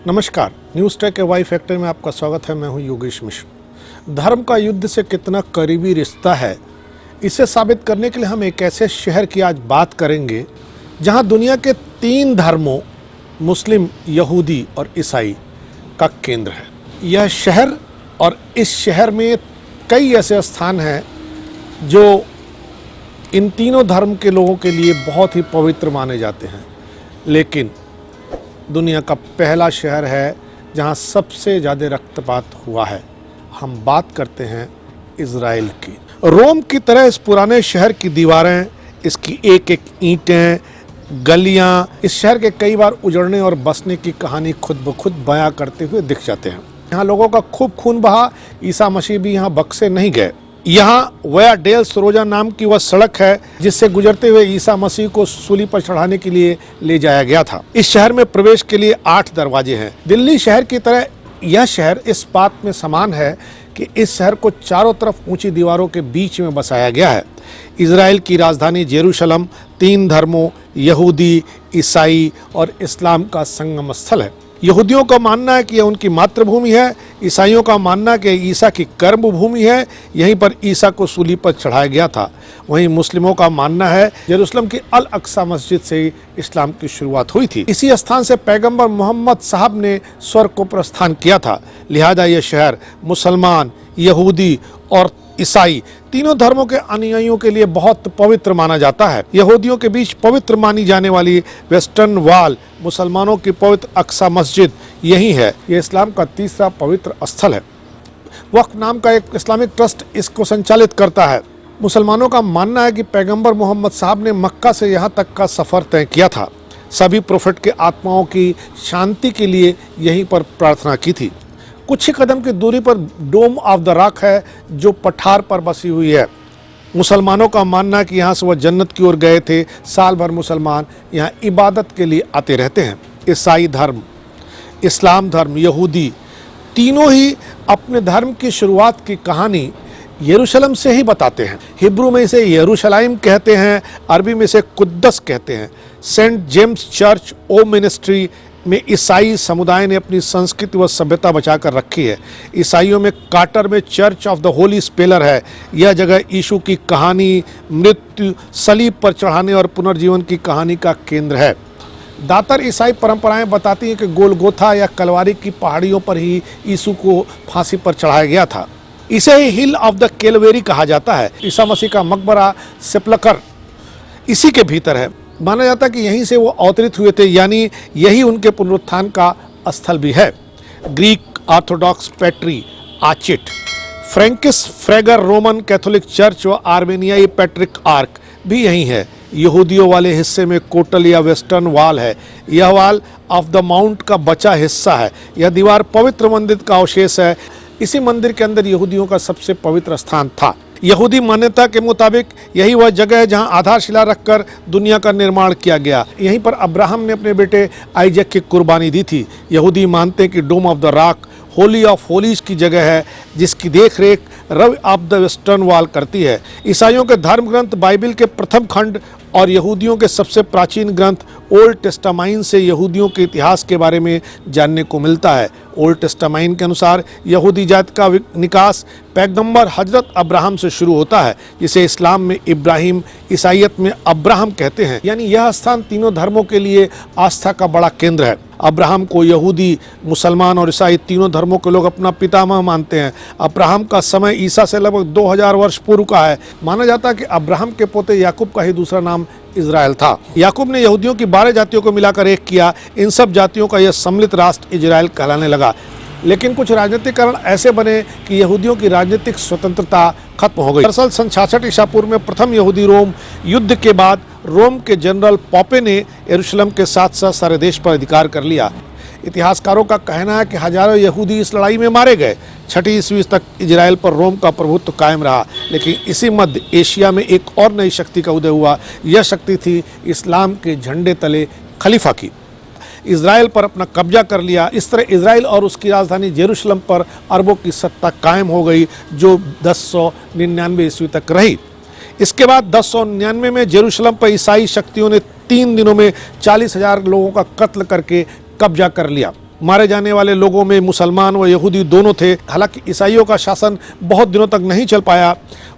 नमस्कार, news take के Y factor में आपका स्वागत है। मैं हूं योगेश मिश्र। धर्म का युद्ध से कितना करीबी रिश्ता है, इसे साबित करने के लिए हम एक ऐसे शहर की आज बात करेंगे जहां दुनिया के 3 धर्मों मुस्लिम, यहूदी और ईसाई का केंद्र है। यह शहर और इस शहर में कई ऐसे स्थान हैं जो इन तीनों धर्म के लोगों के लिए बहुत ही पवित्र माने जाते हैं, लेकिन दुनिया का पहला शहर है जहां सबसे ज़्यादा रक्तपात हुआ है। हम बात करते हैं इज़राइल की। रोम की तरह इस पुराने शहर की दीवारें, इसकी एक एक ईंटें, गलियां, इस शहर के कई बार उजड़ने और बसने की कहानी खुद ब खुद बयां करते हुए दिख जाते हैं। यहाँ लोगों का खूब खून बहा, ईसा मसीह भी यहाँ बख्शे नहीं गए। यहाँ वया डेल सरोजा नाम की वह सड़क है जिससे गुजरते हुए ईसा मसीह को सूली पर चढ़ाने के लिए ले जाया गया था। इस शहर में प्रवेश के लिए 8 दरवाजे हैं। दिल्ली शहर की तरह यह शहर इस बात में समान है कि इस शहर को चारों तरफ ऊंची दीवारों के बीच में बसाया गया है। इजराइल की राजधानी जेरूशलम 3 धर्मों यहूदी, ईसाई और इस्लाम का संगम स्थल है। यहूदियों का मानना है कि यह उनकी मातृभूमि है, ईसाइयों का मानना है कि ईसा की कर्म भूमि है, यहीं पर ईसा को सूली पर चढ़ाया गया था। वहीं मुस्लिमों का मानना है जेरूशलम की अल अक्सा मस्जिद से इस्लाम की शुरुआत हुई थी। इसी स्थान से पैगंबर मोहम्मद साहब ने स्वर्ग को प्रस्थान किया था। लिहाजा यह शहर मुसलमान, यहूदी और ईसाई तीनों धर्मों के अनुयायियों के लिए बहुत पवित्र माना जाता है। यहूदियों के बीच पवित्र मानी जाने वाली वेस्टर्न वॉल, मुसलमानों की पवित्र अक्सा मस्जिद यही है। यह इस्लाम का तीसरा पवित्र स्थल है। वक्फ नाम का एक इस्लामिक ट्रस्ट इसको संचालित करता है। मुसलमानों का मानना है कि पैगंबर मोहम्मद साहब ने मक्का से यहाँ तक का सफ़र तय किया था। सभी प्रोफेट के आत्माओं की शांति के लिए यहीं पर प्रार्थना की थी। कुछ ही कदम की दूरी पर डोम ऑफ द रॉक है जो पठार पर बसी हुई है। मुसलमानों का मानना है कि यहाँ से वह जन्नत की ओर गए थे। साल भर मुसलमान यहाँ इबादत के लिए आते रहते हैं। ईसाई धर्म, इस्लाम धर्म, यहूदी तीनों ही अपने धर्म की शुरुआत की कहानी यरूशलेम से ही बताते हैं। हिब्रू में इसे यरूशलाइम कहते हैं, अरबी में इसे कुद्दस कहते हैं। सेंट जेम्स चर्च ओ मिनिस्ट्री में ईसाई समुदाय ने अपनी संस्कृति व सभ्यता बचाकर रखी है। ईसाइयों में काटर में church of the Holi speller है। यह जगह यीशु की कहानी, मृत्यु, सलीब पर चढ़ाने और पुनर्जीवन की कहानी का केंद्र है। दातर ईसाई परंपराएं बताती हैं कि गोलगोथा या कलवारी की पहाड़ियों पर ही यीशु को फांसी पर चढ़ाया गया था। इसे ही हिल ऑफ द कैलवेरी कहा जाता है। ईसा मसीह का मकबरा सेपलकर इसी के भीतर है। माना जाता है कि यहीं से वो अवतरित हुए थे, यानी यही उनके पुनरुत्थान का स्थल भी है। ग्रीक ऑर्थोडॉक्स पैट्री आचिट, फ्रैंकिस फ्रेगर रोमन कैथोलिक चर्च व आर्मेनियाई पैट्रिक आर्क भी यहीं है। यहूदियों वाले हिस्से में कोटल या वेस्टर्न वॉल है। यह वॉल ऑफ द माउंट का बचा हिस्सा है। यह दीवार पवित्र मंदिर का अवशेष है। इसी मंदिर के अंदर यहूदियों का सबसे पवित्र स्थान था। यहूदी मान्यता के मुताबिक यही वह जगह है जहां आधारशिला रखकर दुनिया का निर्माण किया गया। यहीं पर अब्राहम ने अपने बेटे आइजक की कुर्बानी दी थी। यहूदी मानते हैं कि Dome of the Rock Holy of Holies की जगह है जिसकी देखरेख रव ऑफ द वेस्टर्न वॉल करती है। ईसाइयों के धर्म ग्रंथ बाइबिल के प्रथम खंड और यहूदियों के सबसे प्राचीन ग्रंथ ओल्ड टेस्टामाइन से यहूदियों के इतिहास के बारे में जानने को मिलता है। ओल्ड टेस्टामाइन के अनुसार यहूदी जाति का निकास पैगंबर हजरत अब्राहम से शुरू होता है, जिसे इस्लाम में इब्राहिम, ईसाईयत में अब्राहम कहते हैं। यानी यह स्थान तीनों धर्मों के लिए आस्था का बड़ा केंद्र है। अब्राहम को यहूदी, मुसलमान और ईसाई तीनों धर्मों के लोग अपना पितामह मानते हैं। अब्राहम का समय ईसा से लगभग 2000 वर्ष पूर्व का है। माना जाता है कि अब्राहम के पोते याकूब का ही दूसरा नाम इजराइल था। याकूब ने यहूदियों की 12 जातियों को मिलाकर एक किया। इन सब जातियों का यह सम्मिलित राष्ट्र इजराइल कहलाने लगा। लेकिन कुछ राजनीतिक कारण ऐसे बने कि यहूदियों की राजनीतिक स्वतंत्रता खत्म हो गई। दरअसल सन 66 ईसा पूर्व में प्रथम यहूदी रोम युद्ध के बाद रोम के जनरल पॉपे ने यरूशलेम के साथ साथ सारे देश पर अधिकार कर लिया। इतिहासकारों का कहना है कि हजारों यहूदी इस लड़ाई में मारे गए। 6वीं ईस्वी तक इजराइल पर रोम का प्रभुत्व कायम रहा, लेकिन इसी मध्य एशिया में एक और नई शक्ति का उदय हुआ। यह शक्ति थी इस्लाम के झंडे तले खलीफा की। इजराइल पर अपना कब्जा कर लिया। इस तरह इजराइल और उसकी राजधानी जेरूशलम पर अरबों की सत्ता कायम हो गई, जो 1099 ईस्वी तक रही। इसके बाद 1099 में जेरूशलम पर ईसाई शक्तियों ने 3 दिनों में 40,000 लोगों का कत्ल करके कब्जा कर लिया। मारे जाने वाले लोगों में मुसलमान व यहूदी दोनों थे। हालांकि ईसाइयों का शासन बहुत दिनों तक नहीं चल पाया।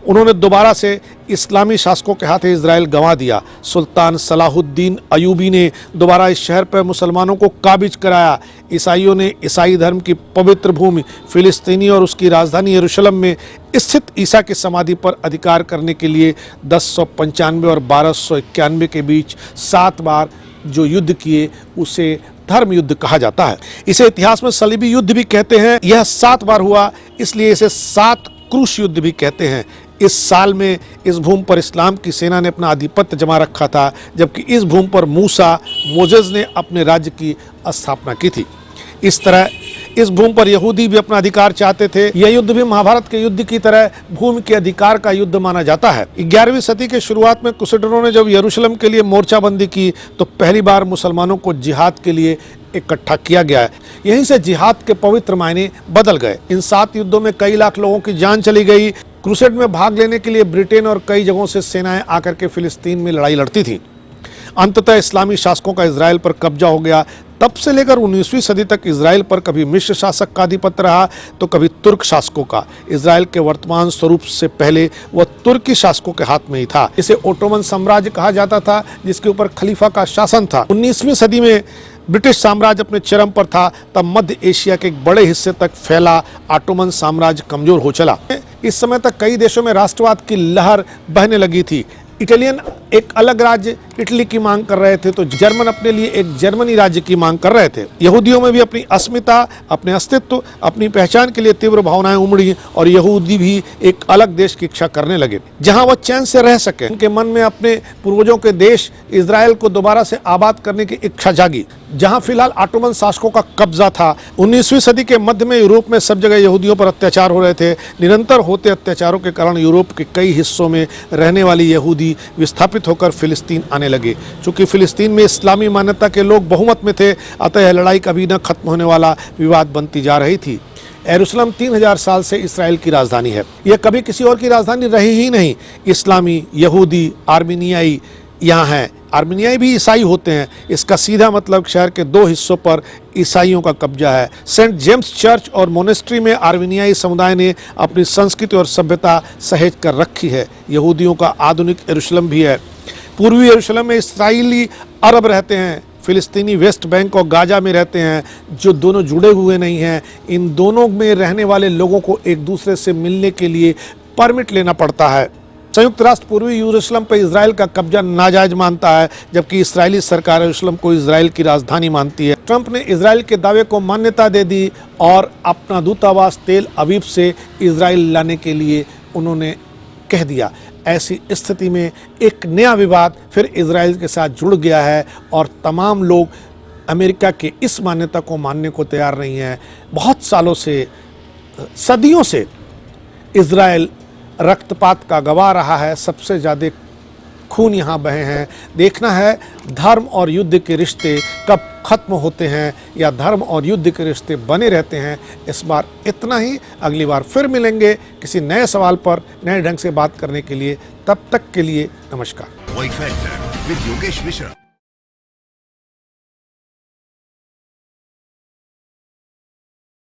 उन्होंने दोबारा से इस्लामी शासकों के हाथ इजराइल गंवा दिया। सुल्तान सलाहुद्दीन अयूबी ने दोबारा इस शहर पर मुसलमानों को काबिज कराया। ईसाइयों ने ईसाई धर्म की पवित्र भूमि फिलिस्तीनी और उसकी राजधानी यरूशलेम में स्थित ईसा की समाधि पर अधिकार करने के लिए 1095 और 1291 के बीच 7 बार जो युद्ध किए उसे धर्म युद्ध कहा जाता है। इसे इतिहास में सलीबी युद्ध भी कहते हैं। यह 7 बार हुआ, इसलिए इसे 7 क्रूस युद्ध भी कहते हैं। इस साल में इस भूमि पर इस्लाम की सेना ने अपना आधिपत्य जमा रखा था, जबकि इस भूमि पर मोजेस ने अपने राज्य की स्थापना की थी। इस तरह इस भूमि पर यहूदी भी अपना अधिकार चाहते थे। यह युद्ध भी महाभारत के युद्ध की तरह भूमि के अधिकार का युद्ध माना जाता है। 11वीं सदी के शुरुआत में क्रूसेडरों ने जब यरूशलेम के लिए मोर्चाबंदी की तो पहली बार मुसलमानों को जिहाद के लिए इकट्ठा किया गया है। यहीं से जिहाद के पवित्र मायने बदल गए। इन 7 युद्धों में कई लाख लोगों की जान चली गई। क्रूसेड में भाग लेने के लिए ब्रिटेन और कई जगहों से सेनाएं आकर के फिलिस्तीन में लड़ाई लड़ती थी। अंततः इस्लामी शासकों का इजराइल पर कब्जा हो गया। तब से लेकर 19वीं सदी तक इजराइल पर कभी मिस्र शासक का आधिपत्य रहा तो कभी तुर्क शासकों का। इजराइल के वर्तमान स्वरूप से पहले वह तुर्की शासकों के हाथ में ही था। इसे ओटोमन साम्राज्य कहा जाता था, जिसके ऊपर खलीफा का शासन था। 19वीं सदी में ब्रिटिश साम्राज्य अपने चरम पर था। तब मध्य एशिया के एक बड़े हिस्से तक फैला ऑटोमन साम्राज्य कमजोर हो चला। इस समय तक कई देशों में राष्ट्रवाद की लहर बहने लगी थी। इटालियन एक अलग राज्य इटली की मांग कर रहे थे तो जर्मन अपने लिए एक जर्मनी राज्य की मांग कर रहे थे। यहूदियों में भी अपनी अस्मिता, अपने अस्तित्व, अपनी पहचान के लिए तीव्र भावनाएं उमड़ी और यहूदी भी एक अलग देश की इच्छा करने लगे जहां वह चैन से रह सके। उनके मन में अपने पूर्वजों के देश इजराइल को दोबारा से आबाद करने की इच्छा जागी, जहां फिलहाल ऑटोमन शासकों का कब्जा था। 19वीं सदी के मध्य में यूरोप में सब जगह यहूदियों पर अत्याचार हो रहे थे। निरंतर होते अत्याचारों के कारण यूरोप के कई हिस्सों में रहने वाले यहूदी विस्थापित होकर फिलिस्तीन आने लगे। चूंकि फिलिस्तीन में इस्लामी मान्यता के लोग बहुमत में थे, अतः यह लड़ाई कभी न खत्म होने वाला विवाद बनती जा रही थी। यरूशलेम 3000 साल से इसराइल की राजधानी है। यह कभी किसी और की राजधानी रही ही नहीं। इस्लामी, यहूदी, आर्मीनियाई यहाँ हैं। आर्मीनियाई भी ईसाई होते हैं। इसका सीधा मतलब शहर के 2 हिस्सों पर ईसाइयों का कब्जा है। सेंट जेम्स चर्च और मोनेस्ट्री में आर्मीनियाई समुदाय ने अपनी संस्कृति और सभ्यता सहेज कर रखी है। यहूदियों का आधुनिक यरूशलेम भी है। पूर्वी यरूशलेम में इसराइली अरब रहते हैं। फिलिस्तीनी वेस्ट बैंक और गाजा में रहते हैं, जो दोनों जुड़े हुए नहीं हैं। इन दोनों में रहने वाले लोगों को एक दूसरे से मिलने के लिए परमिट लेना पड़ता है। संयुक्त राष्ट्र पूर्वी यरूशलेम पर इजराइल का कब्जा नाजायज मानता है, जबकि इस्राएली सरकार यरूशलेम को इजराइल की राजधानी मानती है। ट्रंप ने इजराइल के दावे को मान्यता दे दी और अपना दूतावास तेल अवीव से इजराइल लाने के लिए उन्होंने कह दिया। ऐसी स्थिति में एक नया विवाद फिर इजराइल के साथ जुड़ गया है और तमाम लोग अमेरिका के इस मान्यता को मानने को तैयार नहीं है। बहुत सालों से, सदियों से इजराइल रक्तपात का गवाह रहा है। सबसे ज़्यादा खून यहाँ बहे हैं। देखना है धर्म और युद्ध के रिश्ते कब खत्म होते हैं या धर्म और युद्ध के रिश्ते बने रहते हैं। इस बार इतना ही। अगली बार फिर मिलेंगे किसी नए सवाल पर नए ढंग से बात करने के लिए। तब तक के लिए नमस्कार। Y factor with Yogesh Mishra.